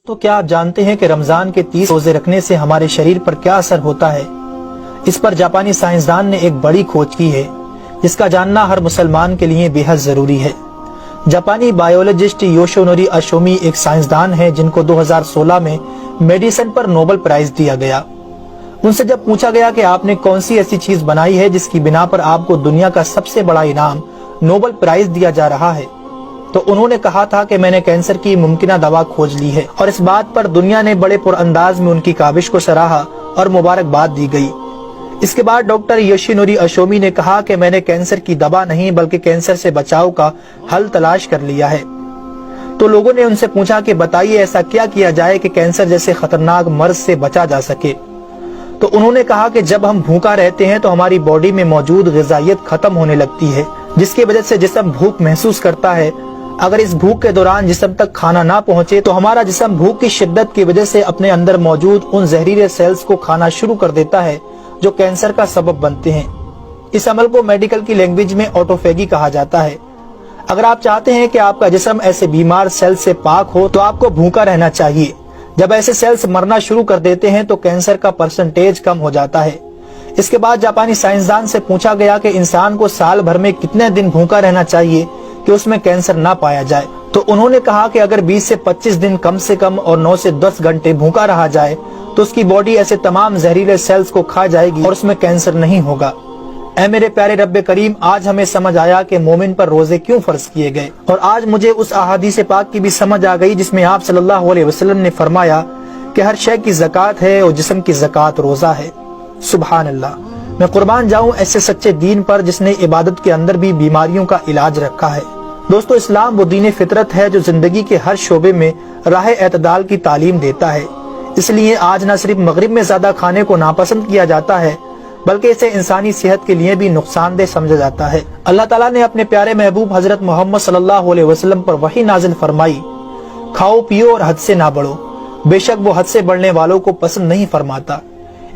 تو کیا آپ جانتے ہیں کہ رمضان کے 30 روزے رکھنے سے ہمارے شریر پر کیا اثر ہوتا ہے؟ اس پر جاپانی سائنسدان نے ایک بڑی کھوج کی ہے جس کا جاننا ہر مسلمان کے لیے بے حد ضروری ہے۔ جاپانی بایولوجسٹ یوشونوری اشومی ایک سائنسدان ہے جن کو 2016 میں میڈیسن پر نوبل پرائز دیا گیا۔ ان سے جب پوچھا گیا کہ آپ نے کون سی ایسی چیز بنائی ہے جس کی بنا پر آپ کو دنیا کا سب سے بڑا انعام نوبل پرائز دیا جا رہا ہے، تو انہوں نے کہا تھا کہ میں نے کینسر کی ممکنہ دوا کھوج لی ہے، اور اس بات پر دنیا نے بڑے پر انداز میں ان کی کاوش کو سراہا اور مبارکباد دی گئی۔ اس کے بعد ڈاکٹر یوشینوری اشومی نے کہا کہ میں نے کینسر کی دوا نہیں بلکہ کینسر سے بچاؤ کا حل تلاش کر لیا ہے۔ تو لوگوں نے ان سے پوچھا کہ بتائیے ایسا کیا کیا جائے کہ کینسر جیسے خطرناک مرض سے بچا جا سکے؟ تو انہوں نے کہا کہ جب ہم بھوکا رہتے ہیں تو ہماری باڈی میں موجود غذائیت ختم ہونے لگتی ہے، جس کی وجہ سے جسم بھوک محسوس کرتا ہے۔ اگر اس بھوک کے دوران جسم تک کھانا نہ پہنچے تو ہمارا جسم بھوک کی شدت کی وجہ سے اپنے اندر موجود ان زہریلے سیلز کو کھانا شروع کر دیتا ہے جو کینسر کا سبب بنتے ہیں۔ اس عمل کو میڈیکل کی لینگویج میں آٹوفیگی کہا جاتا ہے۔ اگر آپ چاہتے ہیں کہ آپ کا جسم ایسے بیمار سیل سے پاک ہو تو آپ کو بھوکا رہنا چاہیے۔ جب ایسے سیلز مرنا شروع کر دیتے ہیں تو کینسر کا پرسنٹیج کم ہو جاتا ہے۔ اس کے بعد جاپانی سائنسدان سے پوچھا گیا کہ انسان کو سال بھر میں کتنے دن بھوکا رہنا چاہیے کہ اس میں کینسر نہ پایا جائے؟ تو انہوں نے کہا کہ اگر 20 سے 25 دن کم سے کم اور 9 سے 10 گھنٹے بھوکا رہا جائے تو اس کی باڈی ایسے تمام زہریلے سیلز کو کھا جائے گی اور اس میں کینسر نہیں ہوگا۔ اے میرے پیارے رب کریم، آج ہمیں سمجھ آیا کہ مومن پر روزے کیوں فرض کیے گئے، اور آج مجھے اس احادیث پاک کی بھی سمجھ آ گئی جس میں آپ صلی اللہ علیہ وسلم نے فرمایا کہ ہر شے کی زکوٰۃ ہے اور جسم کی زکوٰۃ روزہ ہے۔ سبحان اللہ! میں قربان جاؤں ایسے سچے دین پر جس نے عبادت کے اندر بھی بیماریوں کا علاج رکھا ہے۔ دوستو، اسلام وہ دین فطرت ہے جو زندگی کے ہر شعبے میں راہ اعتدال کی تعلیم دیتا ہے۔ اس لیے آج نہ صرف مغرب میں زیادہ کھانے کو ناپسند کیا جاتا ہے بلکہ اسے انسانی صحت کے لیے بھی نقصان دہ سمجھا جاتا ہے۔ اللہ تعالیٰ نے اپنے پیارے محبوب حضرت محمد صلی اللہ علیہ وسلم پر وحی نازل فرمائی، کھاؤ پیو اور حد سے نہ بڑھو، بے شک وہ حد سے بڑھنے والوں کو پسند نہیں فرماتا۔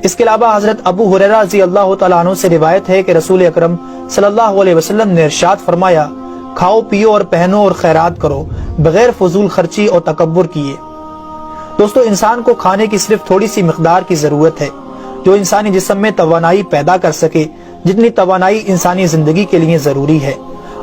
اس کے علاوہ حضرت ابو ہریرہ رضی اللہ تعالیٰ عنہ سے روایت ہے کہ رسول اکرم صلی اللہ علیہ وسلم نے ارشاد فرمایا، کھاؤ پیو اور پہنو اور خیرات کرو بغیر فضول خرچی اور تکبر کیے۔ دوستو، انسان کو کھانے کی صرف تھوڑی سی مقدار کی ضرورت ہے جو انسانی جسم میں توانائی پیدا کر سکے، جتنی توانائی انسانی زندگی کے لیے ضروری ہے،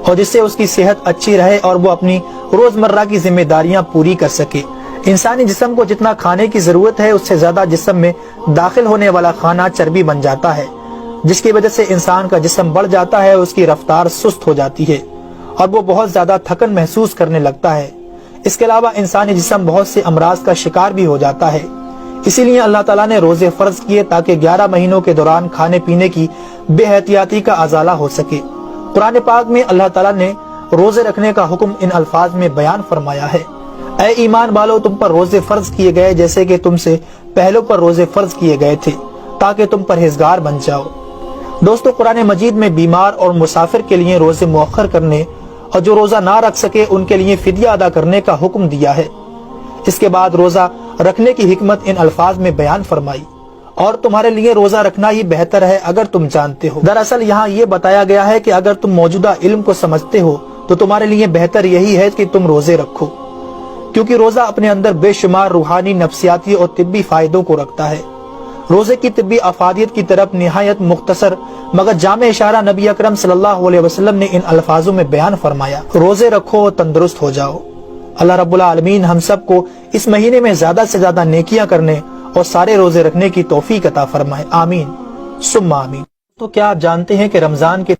اور جس سے اس کی صحت اچھی رہے اور وہ اپنی روزمرہ کی ذمہ داریاں پوری کر سکے۔ انسانی جسم کو جتنا کھانے کی ضرورت ہے اس سے زیادہ جسم میں داخل ہونے والا کھانا چربی بن جاتا ہے، جس کی وجہ سے انسان کا جسم بڑھ جاتا ہے، اس کی رفتار سست ہو جاتی ہے اور وہ بہت زیادہ تھکن محسوس کرنے لگتا ہے۔ اس کے علاوہ انسانی جسم بہت سے امراض کا شکار بھی ہو جاتا ہے۔ اسی لیے اللہ تعالیٰ نے روزے فرض کیے تاکہ 11 مہینوں کے دوران کھانے پینے کی بے احتیاطی کا ازالہ ہو سکے۔ قرآن پاک میں اللہ تعالیٰ نے روزے رکھنے کا حکم ان الفاظ میں بیان فرمایا ہے، اے ایمان والو، تم پر روزے فرض کیے گئے جیسے کہ تم سے پہلوں پر روزے فرض کیے گئے تھے تاکہ تم پرہیزگار بن جاؤ۔ دوستو، قرآن مجید میں بیمار اور مسافر کے لیے روزے مؤخر کرنے اور جو روزہ نہ رکھ سکے ان کے لیے فدیہ ادا کرنے کا حکم دیا ہے۔ اس کے بعد روزہ رکھنے کی حکمت ان الفاظ میں بیان فرمائی، اور تمہارے لیے روزہ رکھنا ہی بہتر ہے اگر تم جانتے ہو۔ دراصل یہاں یہ بتایا گیا ہے کہ اگر تم موجودہ علم کو سمجھتے ہو تو تمہارے لیے بہتر یہی ہے کہ تم روزے رکھو، کیونکہ روزہ اپنے اندر بے شمار روحانی، نفسیاتی اور طبی فائدوں کو رکھتا ہے۔ روزے کی طبی افادیت کی طرف نہایت مختصر مگر جامع اشارہ نبی اکرم صلی اللہ علیہ وسلم نے ان الفاظوں میں بیان فرمایا، روزے رکھو اور تندرست ہو جاؤ۔ اللہ رب العالمین ہم سب کو اس مہینے میں زیادہ سے زیادہ نیکیاں کرنے اور سارے روزے رکھنے کی توفیق عطا فرمائے، آمین ثم آمین۔ تو کیا آپ جانتے ہیں کہ رمضان کے